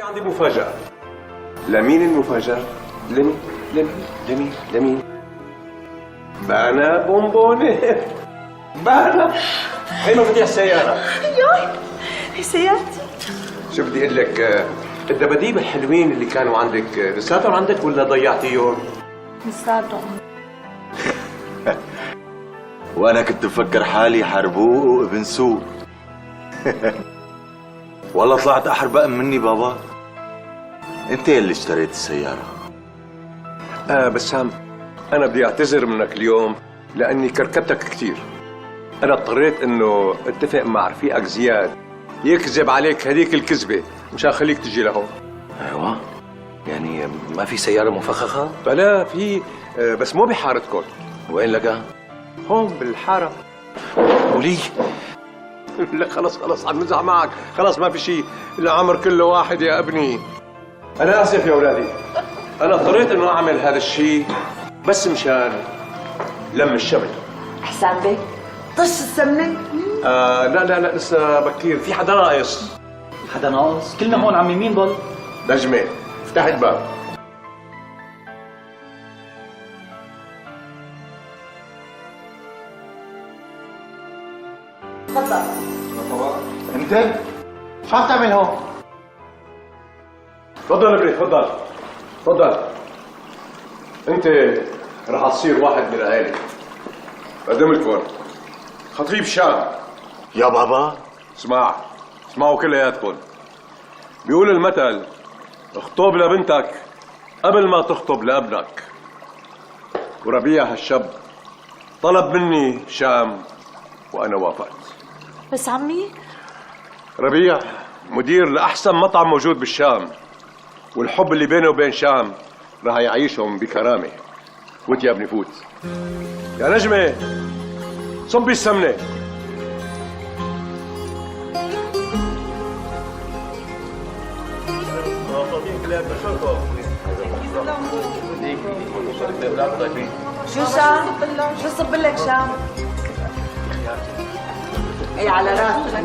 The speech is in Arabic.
في عندي مفاجأة. لمين المفاجأة؟ لمين؟ بانا بونبوني. بانا هي مفاتيح السيارة. ياي هي سيارتي. شو بدي اقول لك، الدباديب الحلوين اللي كانوا عندك لساتهم عندك ولا ضيعتيهم؟ لساتهم. وانا كنت بفكر حالي حربوق ابن سوق. والله طلعت احربق مني بابا. انت اللي اشتريت السيارة. بسام، انا بدي اعتذر منك اليوم لاني كركبتك كثير. انا اضطريت انه اتفق مع رفيقك زياد يكذب عليك هذيك الكذبة مشان خليك تجي لهون. ايوه، يعني ما في سيارة مفخخة؟ فلا في، بس مو بحارتكم. وين لقاها؟ هون بالحارة. ولي لا خلص عم نزعل معك، خلص ما في شيء، العمر كله واحد يا ابني. انا اسف يا اولادي، انا اضطريت انه اعمل هذا الشيء بس مشان لم الشمل. حسام بيه طش السمنة. لا لسه بكير، في حدا ناقص. حدا ناقص؟ كلنا هون عمي، مين ضل؟ نجمة افتح الباب. تفضل. انت؟ شو عم تعمل هون؟ تفضل ابني تفضل. انت رح تصير واحد من العائلة. بقدم لكم خطيب شام. يا بابا اسمعوا كلياتكم. بيقول المثل اخطب لبنتك قبل ما تخطب لابنك. وربيع هالشاب طلب مني شام وانا وافقت. بس عمي ربيع مدير لاحسن مطعم موجود بالشام، والحب اللي بينه وبين شام رح يعيشهم بكرامه. وانت يا ابني فوت. يا نجمه صبي السمنه. شو شام؟ شو صب لك شام؟ اي على راسك.